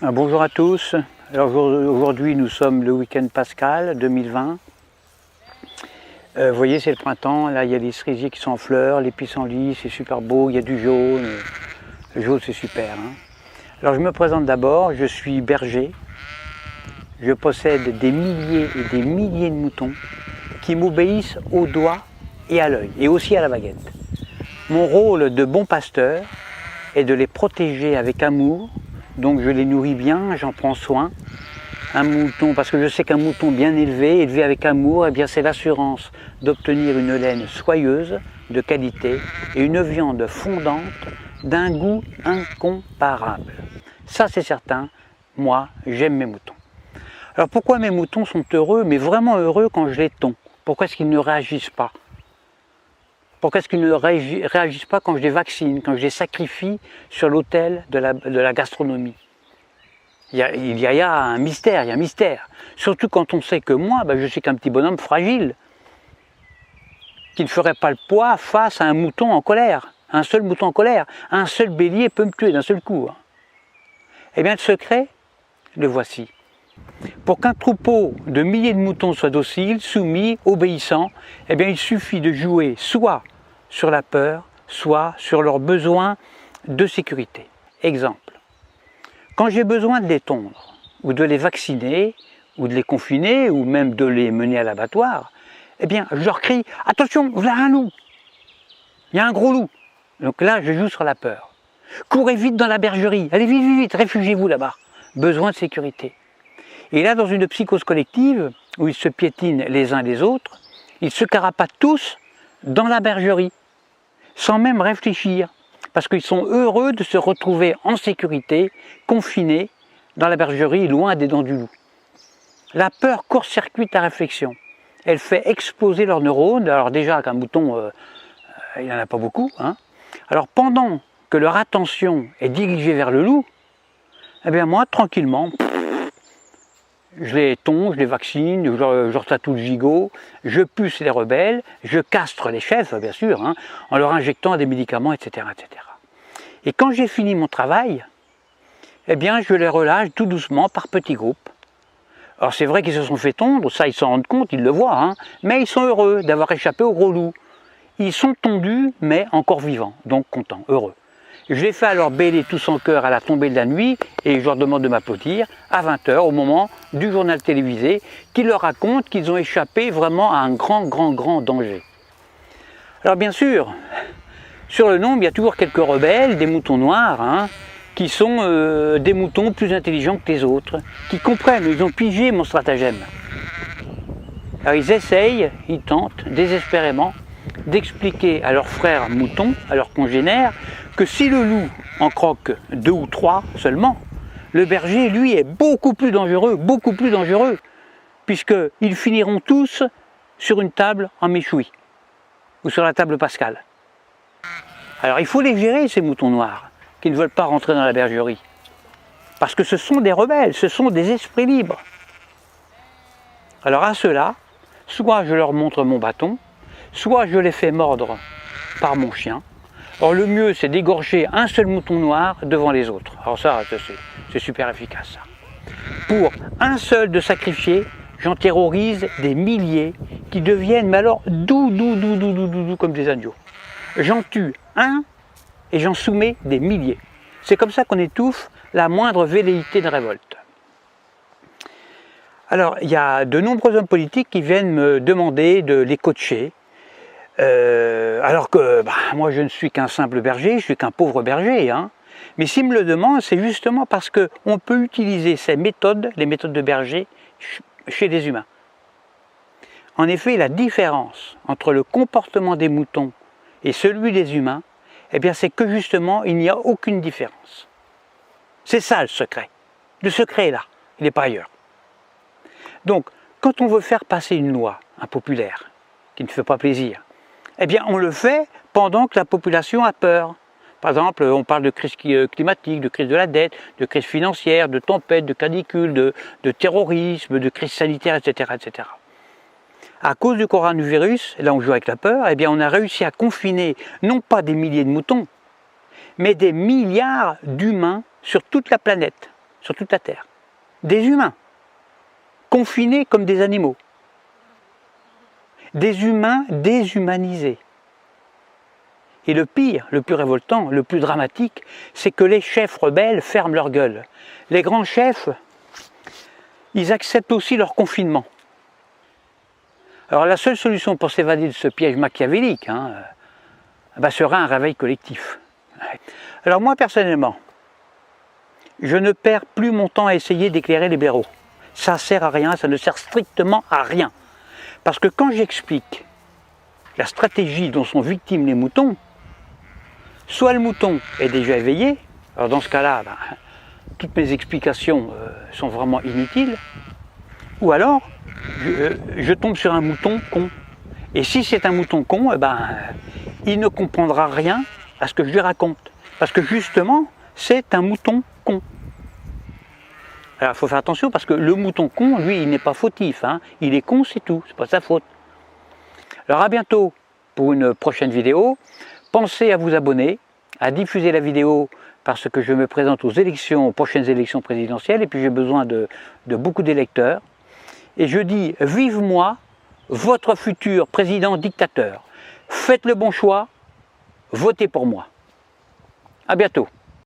Bonjour à tous. Alors aujourd'hui nous sommes le week-end pascal 2020. Vous voyez, c'est le printemps, là il y a les cerisiers qui sont en fleurs, les pissenlits, c'est super beau, il y a du jaune. Le jaune c'est super. Alors je me présente d'abord, je suis berger. Je possède des milliers et des milliers de moutons qui m'obéissent au doigt et à l'œil, et aussi à la baguette. Mon rôle de bon pasteur est de les protéger avec amour, donc je les nourris bien, j'en prends soin. Un mouton, parce que je sais qu'un mouton bien élevé avec amour, eh bien c'est l'assurance d'obtenir une laine soyeuse, de qualité, et une viande fondante d'un goût incomparable. Ça c'est certain, moi j'aime mes moutons. Alors pourquoi mes moutons sont heureux, mais vraiment heureux quand je les tonds? Pourquoi est-ce qu'ils ne réagissent pas? Pourquoi est-ce qu'ils ne réagissent pas quand je les vaccine, quand je les sacrifie sur l'autel de la gastronomie? Il y a un mystère, il y a un mystère. Surtout quand on sait que moi, je suis qu'un petit bonhomme fragile, qui ne ferait pas le poids face à un mouton en colère. Un seul mouton en colère, un seul bélier peut me tuer d'un seul coup. Eh bien le secret, le voici. Pour qu'un troupeau de milliers de moutons soit docile, soumis, obéissant, eh bien il suffit de jouer soit sur la peur, soit sur leurs besoins de sécurité. Exemple, quand j'ai besoin de les tondre, ou de les vacciner, ou de les confiner, ou même de les mener à l'abattoir, eh bien je leur crie « Attention, voilà un loup! Il y a un gros loup !» Donc là, je joue sur la peur. « Courez vite dans la bergerie, allez vite, vite, vite, réfugiez-vous là-bas !» Besoin de sécurité. Et là, dans une psychose collective, où ils se piétinent les uns les autres, ils se carapatent tous dans la bergerie, sans même réfléchir, parce qu'ils sont heureux de se retrouver en sécurité, confinés dans la bergerie, loin des dents du loup. La peur court-circuite la réflexion. Elle fait exploser leurs neurones. Alors déjà, qu'un mouton, il n'y en a pas beaucoup. Alors pendant que leur attention est dirigée vers le loup, eh bien moi, tranquillement, je les tonds, je les vaccine, je leur tatoue le gigot, je puce les rebelles, je castre les chefs, bien sûr, en leur injectant des médicaments, etc., etc. Et quand j'ai fini mon travail, eh bien, je les relâche tout doucement par petits groupes. Alors c'est vrai qu'ils se sont fait tondre, ça ils s'en rendent compte, ils le voient, mais ils sont heureux d'avoir échappé au gros loup. Ils sont tondus, mais encore vivants, donc contents, heureux. Je les fais alors bêler tous en chœur à la tombée de la nuit et je leur demande de m'applaudir à 20 h au moment du journal télévisé qui leur raconte qu'ils ont échappé vraiment à un grand danger. Alors bien sûr, sur le nombre, il y a toujours quelques rebelles, des moutons noirs, qui sont des moutons plus intelligents que les autres, qui comprennent, ils ont pigé mon stratagème. Alors ils essayent, ils tentent désespérément d'expliquer à leurs frères moutons, à leurs congénères, que si le loup en croque 2 ou 3 seulement, le berger, lui, est beaucoup plus dangereux, puisqu'ils finiront tous sur une table en méchoui, ou sur la table pascale. Alors il faut les gérer, ces moutons noirs, qui ne veulent pas rentrer dans la bergerie, parce que ce sont des rebelles, ce sont des esprits libres. Alors à ceux-là, soit je leur montre mon bâton, soit je les fais mordre par mon chien. Or le mieux c'est d'égorger un seul mouton noir devant les autres. Alors ça c'est super efficace ça. Pour un seul de sacrifier, j'en terrorise des milliers qui deviennent mais alors doux comme des agneaux. J'en tue un et j'en soumets des milliers. C'est comme ça qu'on étouffe la moindre velléité de révolte. Alors il y a de nombreux hommes politiques qui viennent me demander de les coacher. Alors que moi je ne suis qu'un simple berger, je suis qu'un pauvre berger. Mais s'ils me le demandent, c'est justement parce qu'on peut utiliser ces méthodes, les méthodes de berger, chez les humains. En effet, la différence entre le comportement des moutons et celui des humains, eh bien c'est que justement il n'y a aucune différence. C'est ça le secret. Le secret est là, il n'est pas ailleurs. Donc, quand on veut faire passer une loi impopulaire, qui ne fait pas plaisir, eh bien on le fait pendant que la population a peur. Par exemple, on parle de crise climatique, de crise de la dette, de crise financière, de tempête, de canicule, de terrorisme, de crise sanitaire, etc., etc. À cause du coronavirus, là on joue avec la peur, eh bien on a réussi à confiner non pas des milliers de moutons, mais des milliards d'humains sur toute la planète, sur toute la Terre. Des humains, confinés comme des animaux. Des humains déshumanisés. Et le pire, le plus révoltant, le plus dramatique, c'est que les chefs rebelles ferment leur gueule. Les grands chefs, ils acceptent aussi leur confinement. Alors la seule solution pour s'évader de ce piège machiavélique sera un réveil collectif. Alors moi personnellement, je ne perds plus mon temps à essayer d'éclairer les blaireaux. Ça ne sert à rien, ça ne sert strictement à rien. Parce que quand j'explique la stratégie dont sont victimes les moutons, soit le mouton est déjà éveillé, alors dans ce cas-là, toutes mes explications sont vraiment inutiles, ou alors je tombe sur un mouton con. Et si c'est un mouton con, il ne comprendra rien à ce que je lui raconte. Parce que justement, c'est un mouton con. Alors il faut faire attention parce que le mouton con, lui, il n'est pas fautif. Il est con, c'est tout, c'est pas sa faute. Alors à bientôt pour une prochaine vidéo. Pensez à vous abonner, à diffuser la vidéo parce que je me présente aux prochaines élections présidentielles et puis j'ai besoin de beaucoup d'électeurs. Et je dis, vive moi, votre futur président dictateur. Faites le bon choix, votez pour moi. À bientôt.